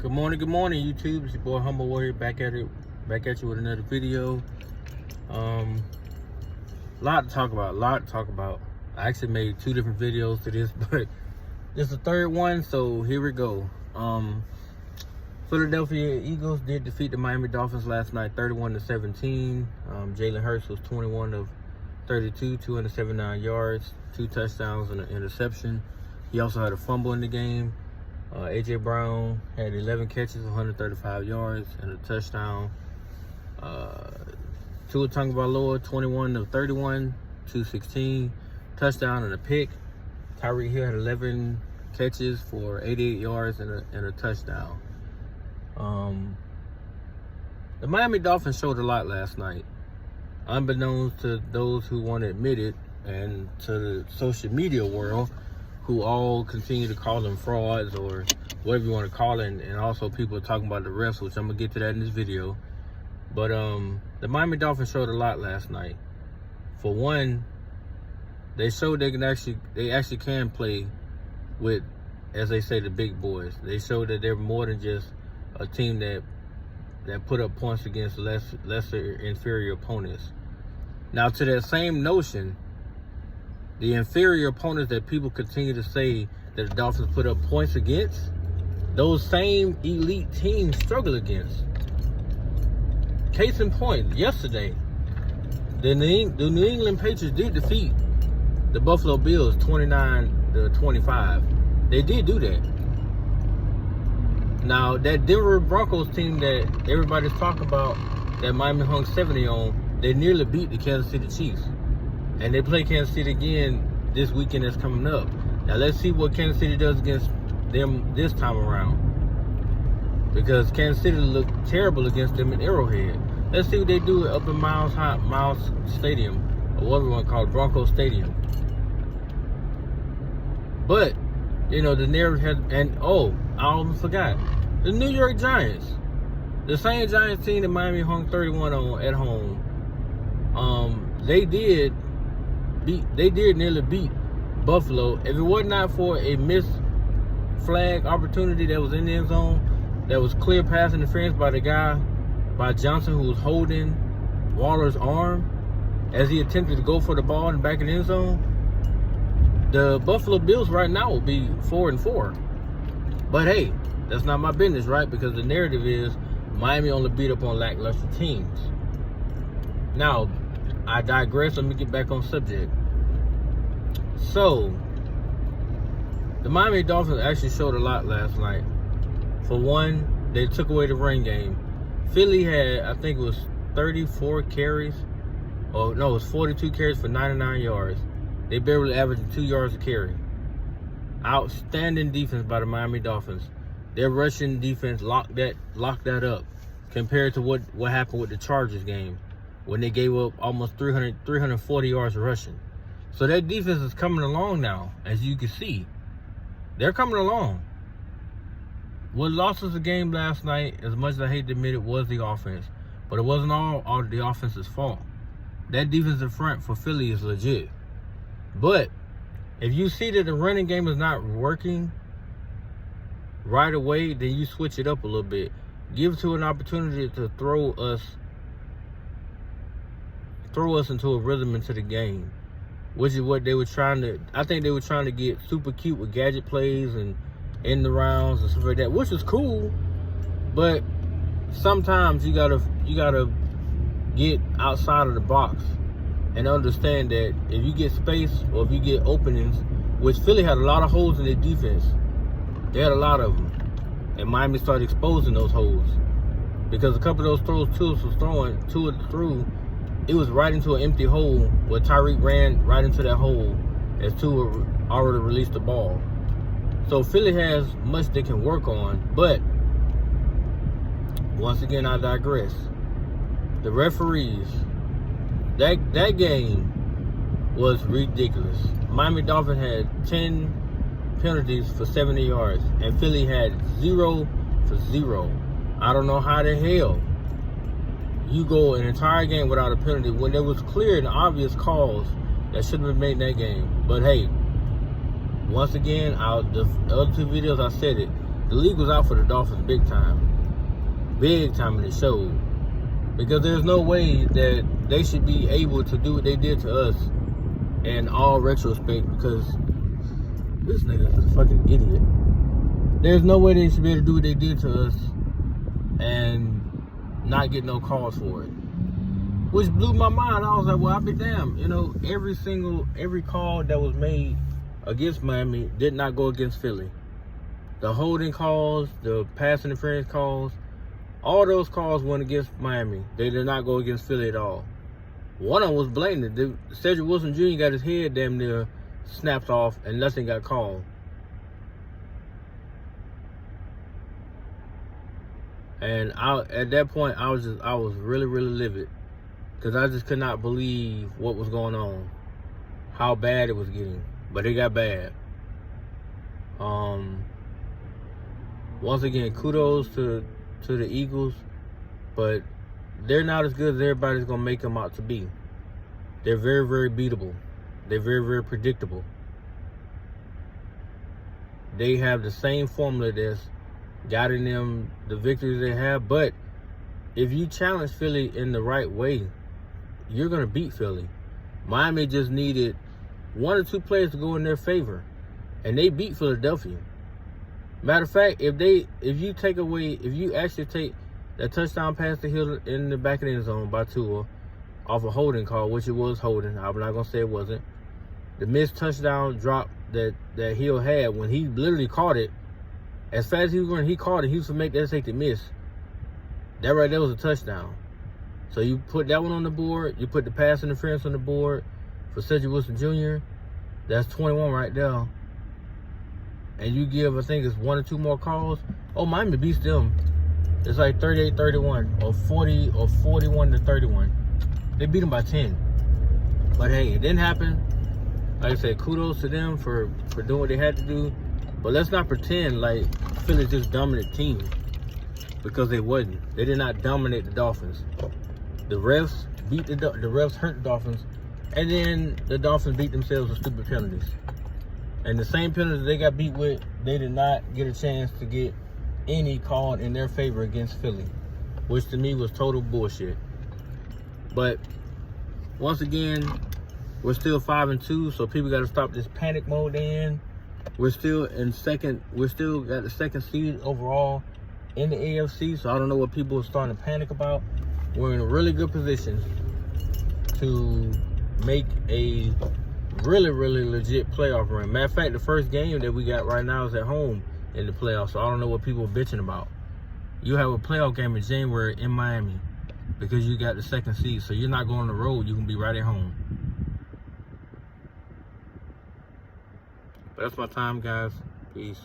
Good morning, YouTube. It's your boy Humble Warrior back at you with another video. Lot to talk about. I actually made 2 different videos to this, but this is the third one, so here we go. Philadelphia Eagles did defeat the Miami Dolphins last night, 31-17. Jalen Hurts was 21 of 32, 279 yards, 2 touchdowns and an interception. He also had a fumble in the game. A.J. Brown had 11 catches, 135 yards, and a touchdown. Tua Tagovailoa, 21 of 31, 216, touchdown and a pick. Tyreek Hill had 11 catches for 88 yards and a touchdown. The Miami Dolphins showed a lot last night, unbeknownst to those who want to admit it, and to the social media world, who all continue to call them frauds or whatever you want to call it, and also people are talking about the refs, which I'm gonna get to that in this video. But the Miami Dolphins showed a lot last night. For one, they showed they actually can play with, as they say, the big boys. They showed that they're more than just a team that put up points against lesser inferior opponents. Now, to that same notion, the inferior opponents that people continue to say that the Dolphins put up points against, those same elite teams struggle against. Case in point, yesterday, the New England Patriots did defeat the Buffalo Bills 29-25. They did do that. Now, that Denver Broncos team that everybody's talking about, that Miami hung 70 on, they nearly beat the Kansas City Chiefs. And they play Kansas City again this weekend that's coming up. Now, let's see what Kansas City does against them this time around, because Kansas City looked terrible against them in Arrowhead. Let's see what they do up in Miles Stadium, or whatever you want to call it, Broncos Stadium. But, you know, the narrative has, and I almost forgot, the New York Giants, the same Giants team that Miami hung 31 on at home, they did nearly beat Buffalo. If it was not for a missed flag opportunity that was in the end zone, that was clear pass interference by Johnson, who was holding Waller's arm as he attempted to go for the ball in the back of the end zone, the Buffalo Bills right now will be 4-4. But hey, that's not my business, right? Because the narrative is Miami only beat up on lackluster teams. Now, I digress. Let me get back on subject. So, the Miami Dolphins actually showed a lot last night. For one, they took away the run game. Philly had, I think it was 34 carries. Oh, no, it was 42 carries for 99 yards. They barely averaged 2 yards a carry. Outstanding defense by the Miami Dolphins. Their rushing defense locked that up compared to what happened with the Chargers game, when they gave up almost 340 yards of rushing. So that defense is coming along now, as you can see. They're coming along. What lost us the game last night, as much as I hate to admit it, was the offense. But it wasn't all the offense's fault. That defensive front for Philly is legit. But if you see that the running game is not working right away, then you switch it up a little bit. Give to an opportunity to throw us into a rhythm into the game, which is what they were trying to. I think they were trying to get super cute with gadget plays and in the rounds and stuff like that, which is cool. But sometimes you gotta get outside of the box and understand that if you get space or if you get openings, which Philly had a lot of holes in their defense. They had a lot of them, and Miami started exposing those holes, because a couple of those throws Tua was throwing, through, it was right into an empty hole where Tyreek ran right into that hole as Tua already released the ball. So Philly has much they can work on, but once again, I digress. The referees, that game was ridiculous. Miami Dolphins had 10 penalties for 70 yards, and Philly had 0 for 0. I don't know how the hell you go an entire game without a penalty when there was clear and obvious calls that should have been made in that game. But hey, once again, the other 2 videos I said it. the league was out for the Dolphins big time, and it showed. Because there's no way that they should be able to do what they did to us in all retrospect, because this nigga is a fucking idiot. There's no way they should be able to do what they did to us and not get no calls for it. Which blew my mind. I was like, well, I'll be damned. You know, every call that was made against Miami did not go against Philly. The holding calls, the pass interference calls, all those calls went against Miami. They did not go against Philly at all. One of them was blatant. Cedric Wilson Jr. got his head damn near snapped off and nothing got called. And at that point, I was really, really livid. Because I just could not believe what was going on. How bad it was getting. But it got bad. Once again, kudos to the Eagles. But they're not as good as everybody's going to make them out to be. They're very, very beatable. They're very, very predictable. They have the same formula that's gotten them the victories they have. But if you challenge Philly in the right way, you're going to beat Philly. Miami just needed one or two players to go in their favor, and they beat Philadelphia. Matter of fact, if you actually take that touchdown pass to Hill in the back of the end zone by Tua off a holding call, which it was holding, I'm not going to say it wasn't. The missed touchdown drop that Hill had, when he literally caught it, as fast as he was running, he caught it. He was to make that safety miss. That right there was a touchdown. So you put that one on the board. You put the pass interference on the board for Cedric Wilson Jr. That's 21 right there. And you give, I think it's one or two more calls. Oh, Miami beats them. It's like 38-31 or 41-31. They beat them by 10. But hey, it didn't happen. Like I said, kudos to them for doing what they had to do. But let's not pretend like Philly's this dominant team, because they wasn't. They did not dominate the Dolphins. The refs hurt the Dolphins, and then the Dolphins beat themselves with stupid penalties. And the same penalties they got beat with, they did not get a chance to get any called in their favor against Philly, which to me was total bullshit. But once again, we're still 5-2, so people got to stop this panic mode they in. We're still in second. We're still got the second seed overall in the AFC, so I don't know what people are starting to panic about. We're in a really good position to make a really, really legit playoff run. Matter of fact, the first game that we got right now is at home in the playoffs, so I don't know what people are bitching about. You have a playoff game in January in Miami because you got the second seed, so you're not going on the road. You can be right at home. But that's my time, guys. Peace.